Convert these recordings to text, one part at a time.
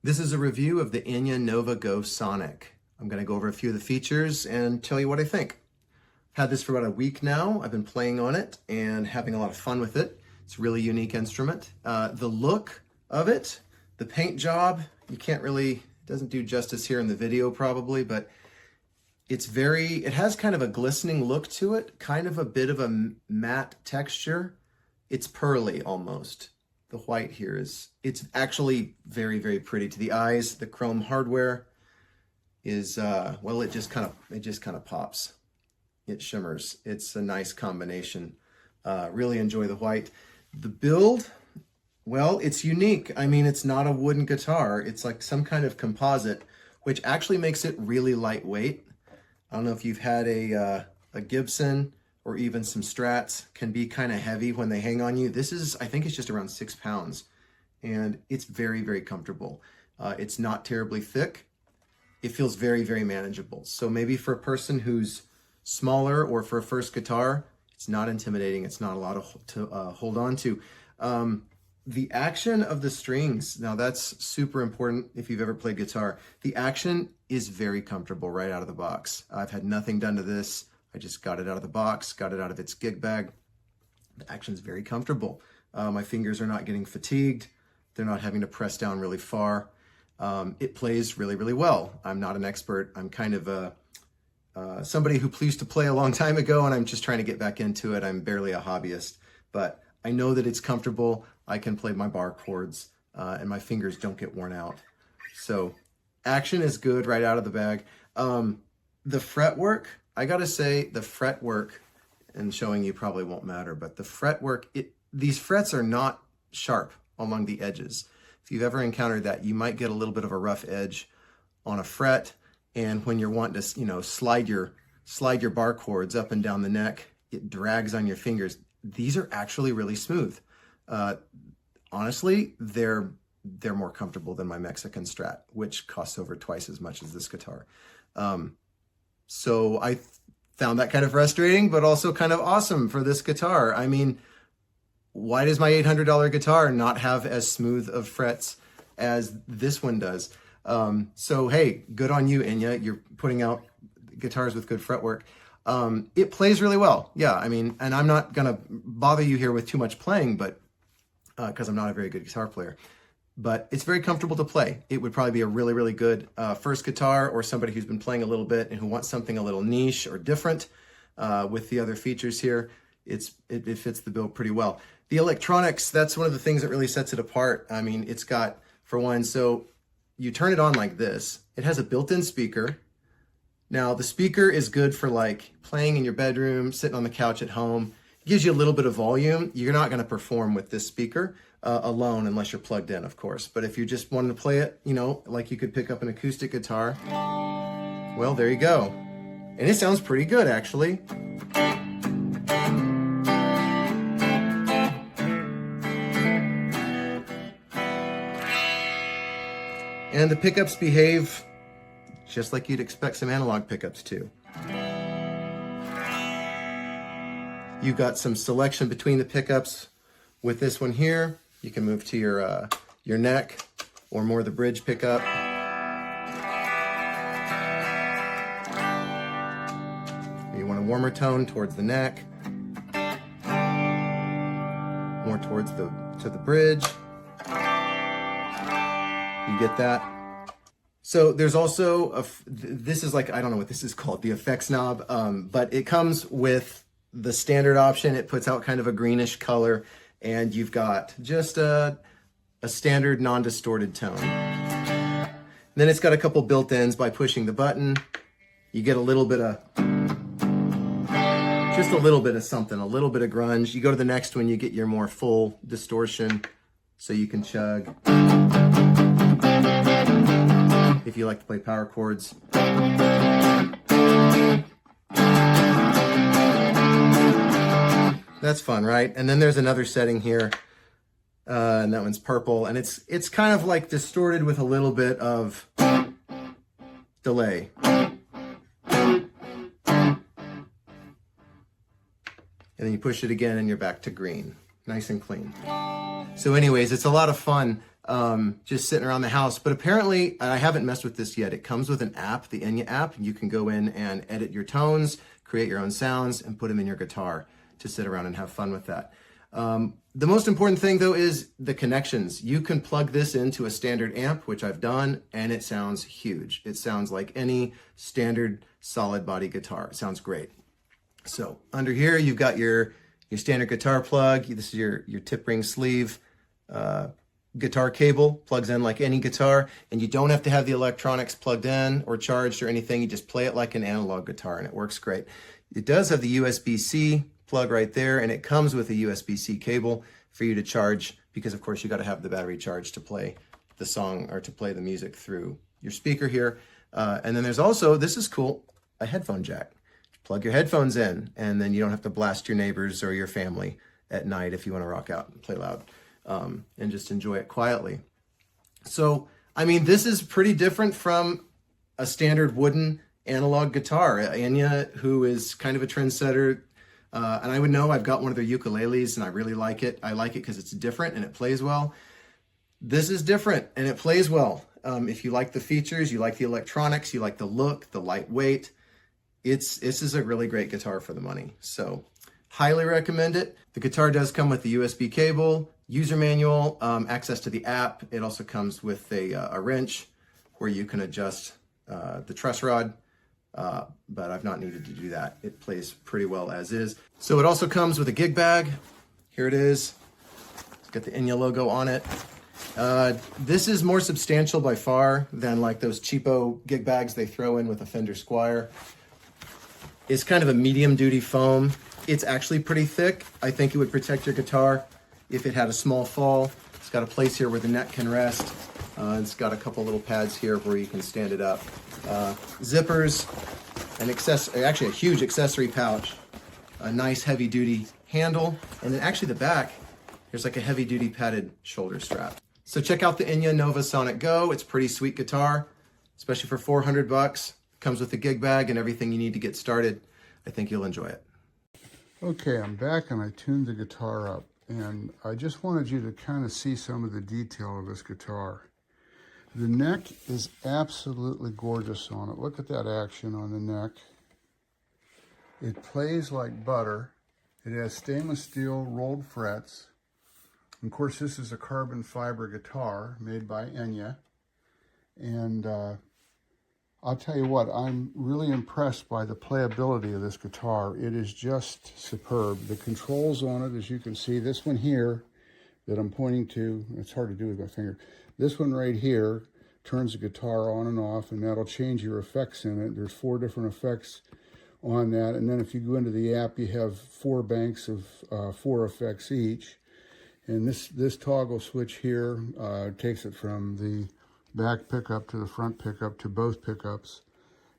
This is a review of the Enya Nova Go Sonic. I'm going to go over a few of the features and tell you what I think. I've had this for about a week now. I've been playing on it and having a lot of fun with it. It's a really unique instrument. The look of it, the paint job, you can't really, it doesn't do justice here in the video probably, but it has kind of a glistening look to it, kind of a bit of a matte texture. It's pearly almost. The white here it's actually very, very pretty to the eyes. The chrome hardware is, well, it just kind of pops. It shimmers. It's a nice combination. Really enjoy the white. The build, well, it's unique. I mean, it's not a wooden guitar. It's like some kind of composite, which actually makes it really lightweight. I don't know if you've had a Gibson or even some Strats, can be kind of heavy when they hang on you. This is, I think it's just around 6 pounds, and it's very, very comfortable. It's not terribly thick. It feels very, very manageable. So maybe for a person who's smaller or for a first guitar, it's not intimidating. It's not a lot to hold on to. The action of the strings, now that's super important if you've ever played guitar. The action is very comfortable right out of the box. I've had nothing done to this. I just got it out of the box, got it out of its gig bag. The action's very comfortable. My fingers are not getting fatigued. They're not having to press down really far. It plays really, really well. I'm not an expert. I'm kind of somebody who used to play a long time ago, and I'm just trying to get back into it. I'm barely a hobbyist, but I know that it's comfortable. I can play my bar chords, and my fingers don't get worn out. So action is good right out of the bag. The fretwork, I gotta say, the fretwork, and showing you probably won't matter, but the fretwork, these frets are not sharp along the edges. If you've ever encountered that, you might get a little bit of a rough edge on a fret, and when you're wanting to, slide your bar chords up and down the neck, it drags on your fingers. These are actually really smooth. Honestly, they're more comfortable than my Mexican Strat, which costs over twice as much as this guitar. So I found that kind of frustrating, but also kind of awesome for this guitar. I mean, why does my $800 guitar not have as smooth of frets as this one does? So hey, good on you, Enya. You're putting out guitars with good fretwork. It plays really well. Yeah, I mean, and I'm not gonna bother you here with too much playing, but because I'm not a very good guitar player. But it's very comfortable to play. It would probably be a really, really good first guitar, or somebody who's been playing a little bit and who wants something a little niche or different with the other features here. It fits the bill pretty well. The electronics, that's one of the things that really sets it apart. I mean, it's got, for one, so you turn it on like this. It has a built-in speaker. Now, the speaker is good for like playing in your bedroom, sitting on the couch at home. It gives you a little bit of volume. You're not gonna perform with this speaker alone unless you're plugged in, of course. But if you just wanted to play it, like you could pick up an acoustic guitar, well, there you go. And it sounds pretty good, actually. And the pickups behave just like you'd expect some analog pickups to. You've got some selection between the pickups with this one here. You can move to your neck or more the bridge pickup. You want a warmer tone towards the neck, more towards to the bridge. You get that. So there's also this is like, I don't know what this is called, the effects knob, but it comes with the standard option. It puts out kind of a greenish color, and you've got just a standard non-distorted tone. Then it's got a couple built-ins. By pushing the button, you get a little bit of, just a little bit of something, a little bit of grunge. You go to the next one, you get your more full distortion, so you can chug. If you like to play power chords. That's fun, right? And then there's another setting here, and that one's purple, and it's kind of like distorted with a little bit of delay. And then you push it again and you're back to green. Nice and clean. So anyways, it's a lot of fun just sitting around the house. But apparently, I haven't messed with this yet. It comes with an app, the Enya app, and you can go in and edit your tones, create your own sounds, and put them in your guitar to sit around and have fun with that. The most important thing though is the connections. You can plug this into a standard amp, which I've done, and it sounds huge. It sounds like any standard solid body guitar. It sounds great. So under here, you've got your standard guitar plug. This is your tip ring sleeve guitar cable, plugs in like any guitar, and you don't have to have the electronics plugged in or charged or anything. You just play it like an analog guitar and it works great. It does have the USB-C plug right there, and it comes with a USB-C cable for you to charge, because of course you got to have the battery charged to play the song or to play the music through your speaker here. And then there's also, this is cool, a headphone jack. Plug your headphones in, and then you don't have to blast your neighbors or your family at night if you want to rock out and play loud, and just enjoy it quietly. So, I mean, this is pretty different from a standard wooden analog guitar. Enya, who is kind of a trendsetter, and I would know, I've got one of their ukuleles and I really like it. I like it because it's different and it plays well. This is different and it plays well. If you like the features, you like the electronics, you like the look, the lightweight, this is a really great guitar for the money. So highly recommend it. The guitar does come with the USB cable, user manual, access to the app. It also comes with a wrench where you can adjust the truss rod. But I've not needed to do that. It plays pretty well as is. So it also comes with a gig bag. Here it is. It's got the Enya logo on it. This is more substantial by far than like those cheapo gig bags they throw in with a Fender Squier. It's kind of a medium duty foam. It's actually pretty thick. I think it would protect your guitar if it had a small fall. It's got a place here where the neck can rest. It's got a couple little pads here where you can stand it up. Zippers, actually a huge accessory pouch, a nice heavy duty handle, and then actually the back, there's like a heavy duty padded shoulder strap. So check out the Enya Nova Sonic Go. It's a pretty sweet guitar, especially for 400 bucks. Comes with a gig bag and everything you need to get started. I think you'll enjoy it. Okay, I'm back and I tuned the guitar up, and I just wanted you to kind of see some of the detail of this guitar. The neck is absolutely gorgeous on it. Look at that action on the neck. It plays like butter. It has stainless steel rolled frets. Of course, this is a carbon fiber guitar made by Enya. And I'll tell you what, I'm really impressed by the playability of this guitar. It is just superb. The controls on it, as you can see, this one here that I'm pointing to, it's hard to do with my finger. This one right here turns the guitar on and off, and that'll change your effects in it. There's 4 different effects on that. And then if you go into the app, you have 4 banks of 4 effects each. And this toggle switch here takes it from the back pickup to the front pickup to both pickups.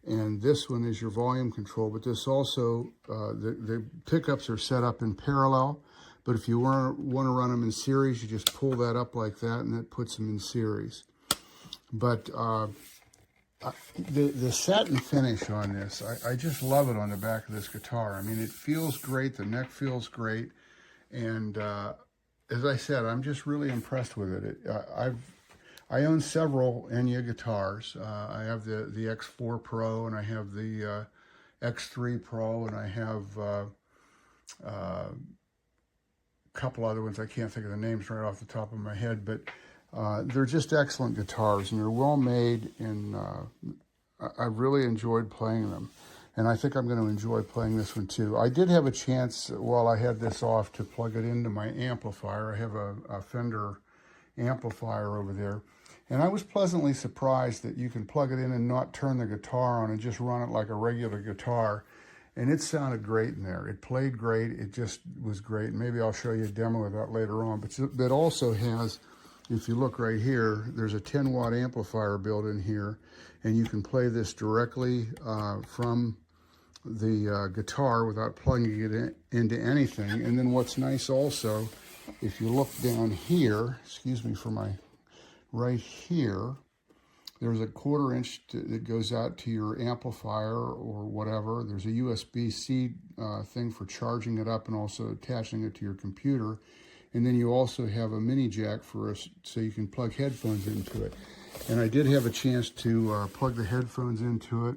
And this one is your volume control, but this also, the pickups are set up in parallel, but if you want to run them in series, you just pull that up like that and that puts them in series. But the satin finish on this, I just love it on the back of this guitar. I mean, it feels great, the neck feels great, and as I said, I'm just really impressed with it. I own several Enya guitars. I have the X4 Pro, and I have the X3 Pro, and I have a couple other ones. I can't think of the names right off the top of my head, but they're just excellent guitars, and they're well made, and I really enjoyed playing them. And I think I'm going to enjoy playing this one too. I did have a chance while I had this off to plug it into my amplifier. I have a Fender amplifier over there. And I was pleasantly surprised that you can plug it in and not turn the guitar on and just run it like a regular guitar. And it sounded great in there. It played great. It just was great. Maybe I'll show you a demo of that later on. But that also has, if you look right here, there's a 10-watt amplifier built in here. And you can play this directly from the guitar without plugging it into anything. And then what's nice also, if you look down here, excuse me for my, right here, there's a 1/4 inch that goes out to your amplifier or whatever. There's a USB-C thing for charging it up and also attaching it to your computer. and then you also have a mini jack for us so you can plug headphones into it. And I did have a chance to plug the headphones into it.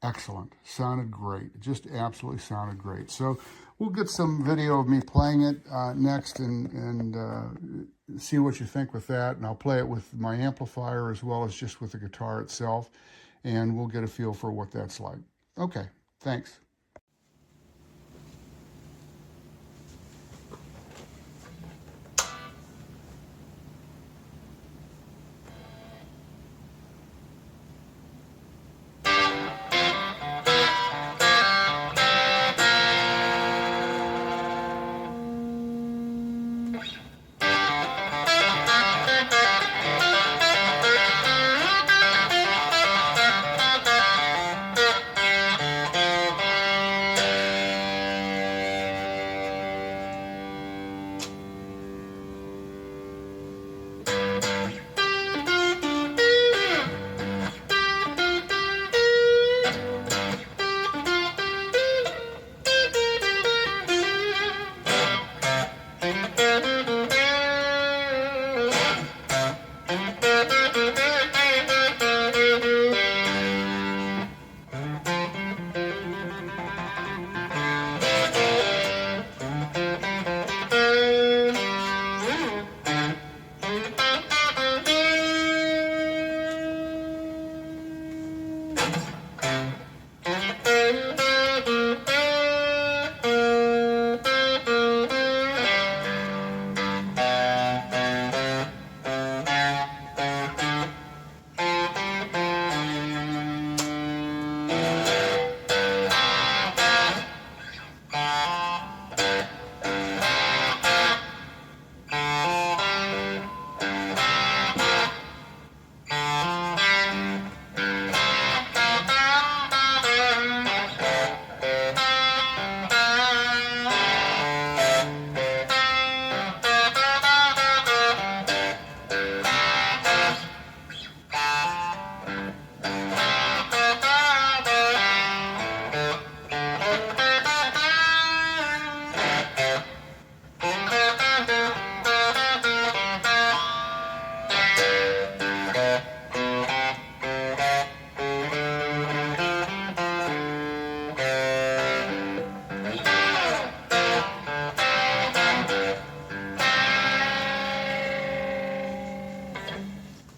Excellent. Sounded great. It just absolutely sounded great. So we'll get some video of me playing it next and see what you think with that. And I'll play it with my amplifier as well as just with the guitar itself. And we'll get a feel for what that's like. Okay, thanks.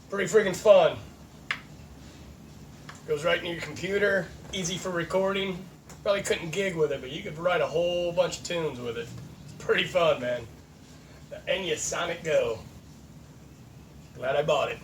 Pretty freaking fun. Goes right in your computer, easy for recording. Probably couldn't gig with it, but you could write a whole bunch of tunes with it. It's pretty fun, man. The Enya Sonic Go. Glad I bought it.